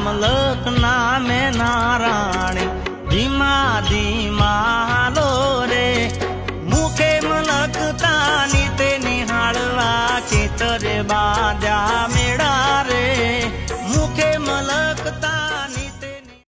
મલક નામે નારાણી ધીમા ધીમા હાલો રે મુખે મલક તાની તે નિહાળવા ખેતરે બાંધ્યા